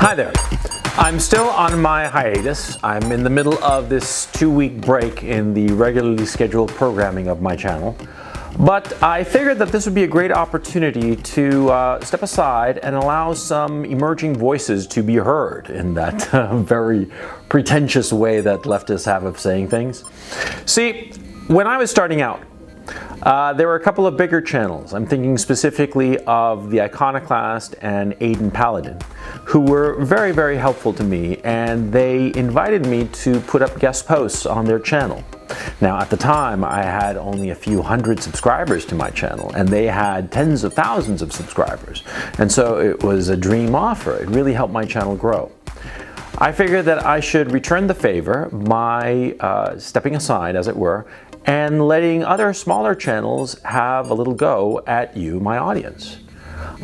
Hi there. I'm still on my hiatus. I'm in the middle of this 2-week break in the regularly scheduled programming of my channel. But I figured that this would be a great opportunity to step aside and allow some emerging voices to be heard in that very pretentious way that leftists have of saying things. See, when I was starting out, there were a couple of bigger channels. I'm thinking specifically of the Iconoclast and Aiden Paladin, who were very, very helpful to me, and they invited me to put up guest posts on their channel. Now, at the time, I had only a few hundred subscribers to my channel, and they had tens of thousands of subscribers. And so it was a dream offer. It really helped my channel grow. I figured that I should return the favor by stepping aside, as it were, and letting other smaller channels have a little go at you, my audience.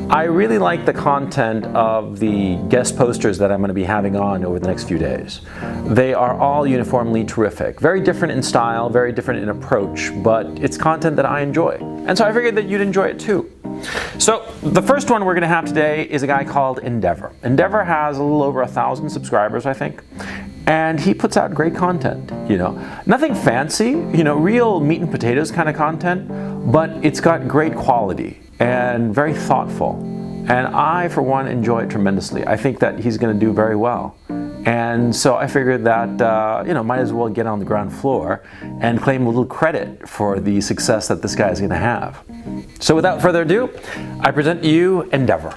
I really like the content of the guest posters that I'm going to be having on over the next few days. They are all uniformly terrific. Very different in style, very different in approach, but it's content that I enjoy. And so I figured that you'd enjoy it too. So the first one we're going to have today is a guy called Endeavour. Endeavour has a little over 1,000 subscribers, I think. And he puts out great content, Nothing fancy, real meat and potatoes kind of content, but it's got great quality and very thoughtful. And I, for one, enjoy it tremendously. I think that he's going to do very well. And so I figured that, might as well get on the ground floor and claim a little credit for the success that this guy is going to have. So without further ado, I present to you Endeavour.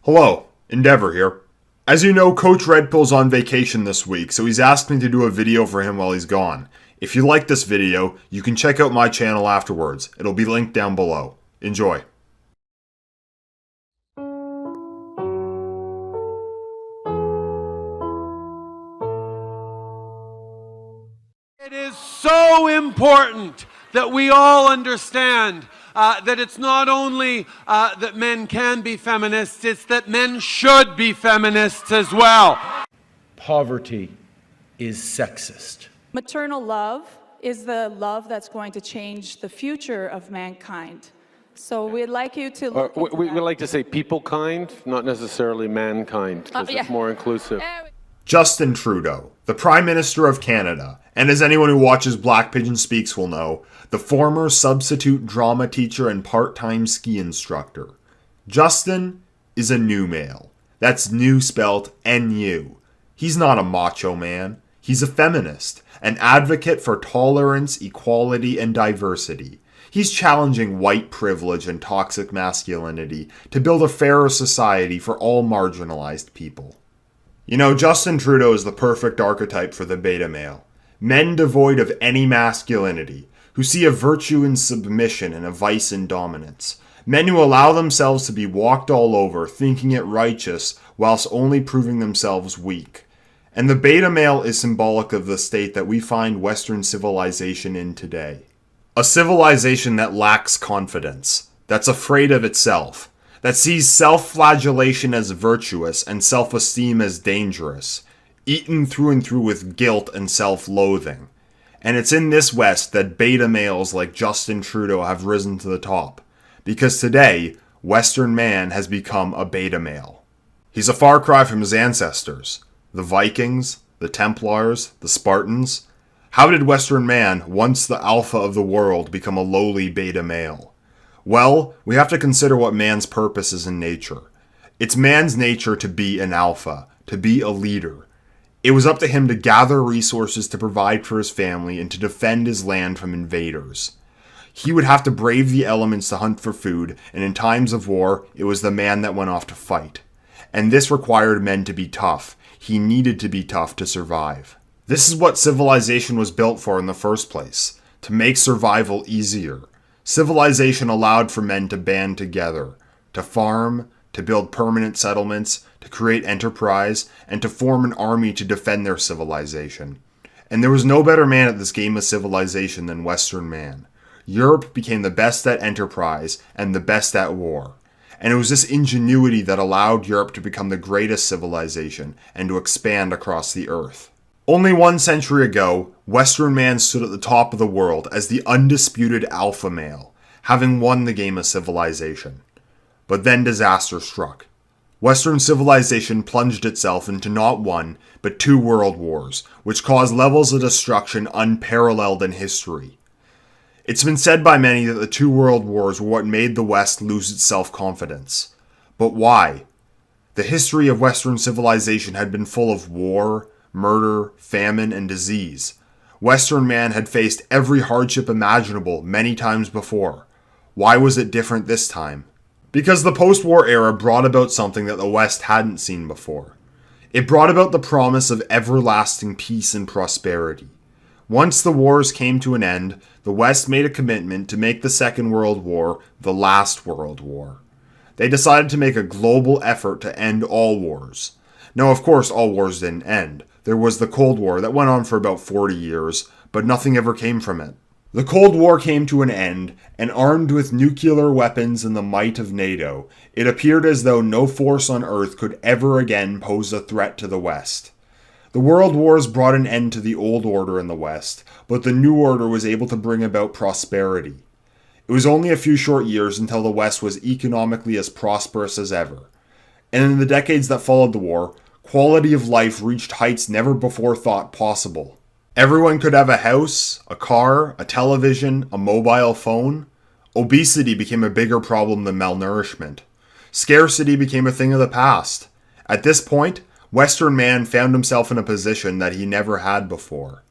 Hello, Endeavour here. As you know, Coach Red Pill's on vacation this week, so he's asked me to do a video for him while he's gone. If you like this video, you can check out my channel afterwards. It'll be linked down below. Enjoy. It is so important that we all understand that it's not only that men can be feminists, it's that men should be feminists as well. Poverty is sexist. Maternal love is the love that's going to change the future of mankind. So we'd like you to look into we that. like to say people kind, not necessarily mankind, because it's more inclusive. Justin Trudeau, the Prime Minister of Canada, and as anyone who watches Black Pigeon Speaks will know, the former substitute drama teacher and part-time ski instructor. Justin is a new male. That's new spelt N-U. He's not a macho man. He's a feminist, an advocate for tolerance, equality, and diversity. He's challenging white privilege and toxic masculinity to build a fairer society for all marginalized people. Justin Trudeau is the perfect archetype for the beta male. Men devoid of any masculinity, who see a virtue in submission and a vice in dominance. Men who allow themselves to be walked all over, thinking it righteous, whilst only proving themselves weak. And the beta male is symbolic of the state that we find Western civilization in today. A civilization that lacks confidence, that's afraid of itself, that sees self-flagellation as virtuous and self-esteem as dangerous, eaten through and through with guilt and self-loathing. And it's in this West that beta males like Justin Trudeau have risen to the top, because today, Western man has become a beta male. He's a far cry from his ancestors, the Vikings, the Templars, the Spartans. How did Western man, once the alpha of the world, become a lowly beta male? Well, we have to consider what man's purpose is in nature. It's man's nature to be an alpha, to be a leader. It was up to him to gather resources to provide for his family and to defend his land from invaders. He would have to brave the elements to hunt for food, and in times of war, it was the man that went off to fight. And this required men to be tough. He needed to be tough to survive. This is what civilization was built for in the first place, to make survival easier. Civilization allowed for men to band together, to farm, to build permanent settlements, to create enterprise, and to form an army to defend their civilization. And there was no better man at this game of civilization than Western man. Europe became the best at enterprise and the best at war. And it was this ingenuity that allowed Europe to become the greatest civilization and to expand across the earth. Only 1 century ago, Western man stood at the top of the world as the undisputed alpha male, having won the game of civilization. But then disaster struck. Western civilization plunged itself into not one, but 2 world wars, which caused levels of destruction unparalleled in history. It's been said by many that the 2 world wars were what made the West lose its self-confidence. But why? The history of Western civilization had been full of war, murder, famine, and disease. Western man had faced every hardship imaginable many times before. Why was it different this time? Because the post-war era brought about something that the West hadn't seen before. It brought about the promise of everlasting peace and prosperity. Once the wars came to an end, the West made a commitment to make the Second World War the last World War. They decided to make a global effort to end all wars. Now, of course, all wars didn't end. There was the Cold War that went on for about 40 years, but nothing ever came from it. The Cold War came to an end, and armed with nuclear weapons and the might of NATO, it appeared as though no force on Earth could ever again pose a threat to the West. The World Wars brought an end to the old order in the West, but the new order was able to bring about prosperity. It was only a few short years until the West was economically as prosperous as ever. And in the decades that followed the war, quality of life reached heights never before thought possible. Everyone could have a house, a car, a television, a mobile phone. Obesity became a bigger problem than malnourishment. Scarcity became a thing of the past. At this point, Western man found himself in a position that he never had before.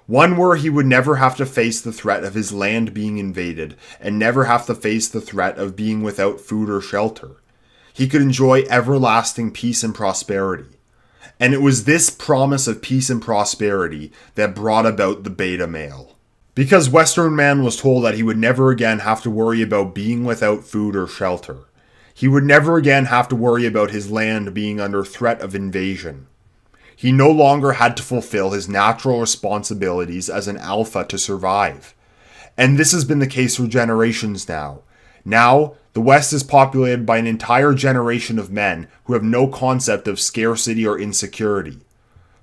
One where he would never have to face the threat of his land being invaded and never have to face the threat of being without food or shelter. He could enjoy everlasting peace and prosperity. And it was this promise of peace and prosperity that brought about the beta male. Because Western man was told that he would never again have to worry about being without food or shelter. He would never again have to worry about his land being under threat of invasion. He no longer had to fulfill his natural responsibilities as an alpha to survive. And this has been the case for generations now. Now, the West is populated by an entire generation of men who have no concept of scarcity or insecurity.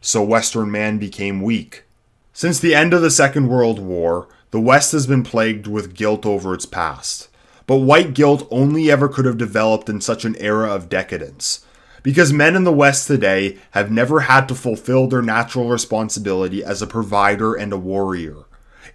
So Western man became weak. Since the end of the Second World War, the West has been plagued with guilt over its past. But white guilt only ever could have developed in such an era of decadence. Because men in the West today have never had to fulfill their natural responsibility as a provider and a warrior.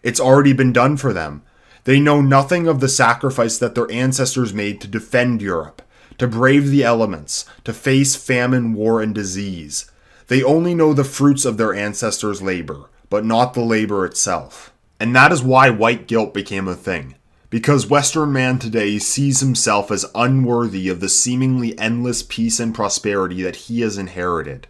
It's already been done for them. They know nothing of the sacrifice that their ancestors made to defend Europe, to brave the elements, to face famine, war, and disease. They only know the fruits of their ancestors' labor, but not the labor itself. And that is why white guilt became a thing. Because Western man today sees himself as unworthy of the seemingly endless peace and prosperity that he has inherited.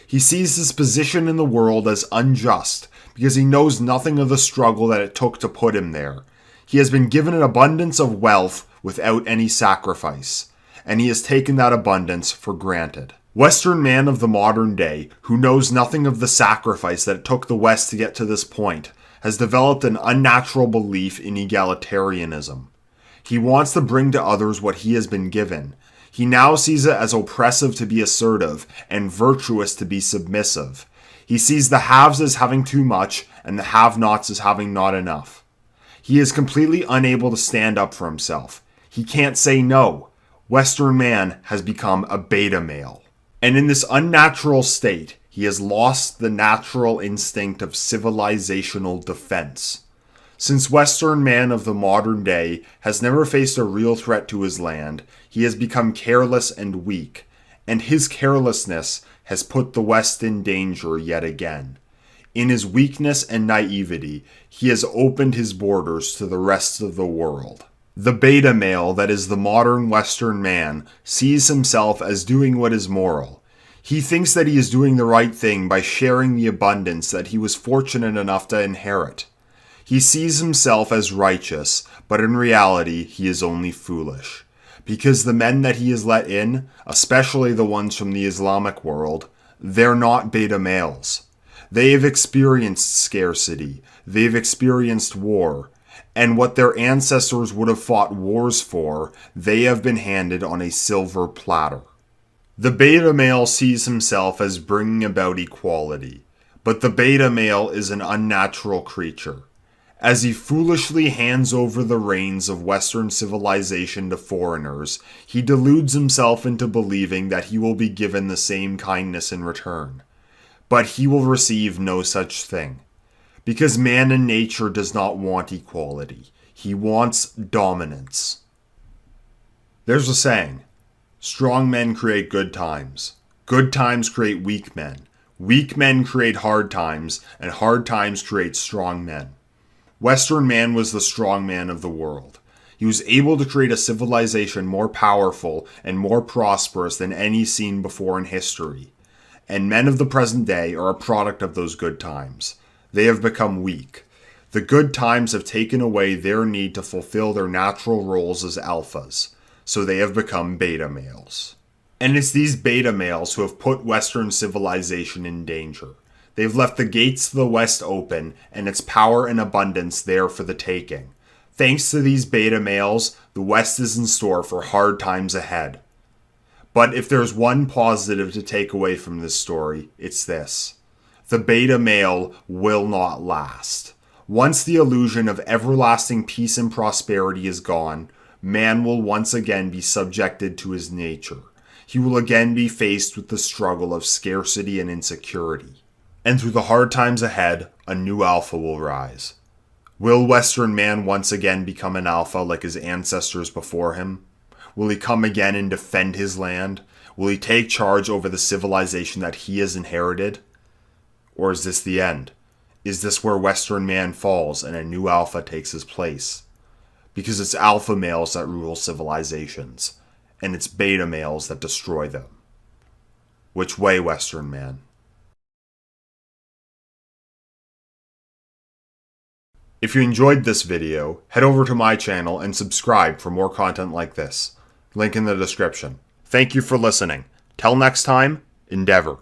He sees his position in the world as unjust, because he knows nothing of the struggle that it took to put him there. He has been given an abundance of wealth without any sacrifice, and he has taken that abundance for granted. Western man of the modern day, who knows nothing of the sacrifice that it took the West to get to this point, has developed an unnatural belief in egalitarianism. He wants to bring to others what he has been given. He now sees it as oppressive to be assertive and virtuous to be submissive. He sees the haves as having too much and the have-nots as having not enough. He is completely unable to stand up for himself. He can't say no. Western man has become a beta male. And in this unnatural state, he has lost the natural instinct of civilizational defense. Since Western man of the modern day has never faced a real threat to his land, he has become careless and weak, and his carelessness has put the West in danger yet again. In his weakness and naivety, he has opened his borders to the rest of the world. The beta male that is the modern Western man sees himself as doing what is moral. He thinks that he is doing the right thing by sharing the abundance that he was fortunate enough to inherit. He sees himself as righteous, but in reality he is only foolish. Because the men that he has let in, especially the ones from the Islamic world, they're not beta males. They have experienced scarcity, they've experienced war, and what their ancestors would have fought wars for, they have been handed on a silver platter. The beta male sees himself as bringing about equality, But the beta male is an unnatural creature. As he foolishly hands over the reins of Western civilization to foreigners, he deludes himself into believing that he will be given the same kindness in return. But he will receive no such thing. Because man in nature does not want equality. He wants dominance. There's a saying, strong men create good times. Good times create weak men. Weak men create hard times, and hard times create strong men. Western man was the strong man of the world. He was able to create a civilization more powerful and more prosperous than any seen before in history. And men of the present day are a product of those good times. They have become weak. The good times have taken away their need to fulfill their natural roles as alphas, so they have become beta males. And it's these beta males who have put Western civilization in danger. They've left the gates to the West open and its power and abundance there for the taking. Thanks to these beta males, the West is in store for hard times ahead. But if there's one positive to take away from this story, it's this. The beta male will not last. Once the illusion of everlasting peace and prosperity is gone, man will once again be subjected to his nature. He will again be faced with the struggle of scarcity and insecurity. And through the hard times ahead, a new alpha will rise. Will Western man once again become an alpha like his ancestors before him? Will he come again and defend his land? Will he take charge over the civilization that he has inherited? Or is this the end? Is this where Western man falls and a new alpha takes his place? Because it's alpha males that rule civilizations, and it's beta males that destroy them. Which way, Western man? If you enjoyed this video, head over to my channel and subscribe for more content like this. Link in the description. Thank you for listening. Till next time, Endeavour.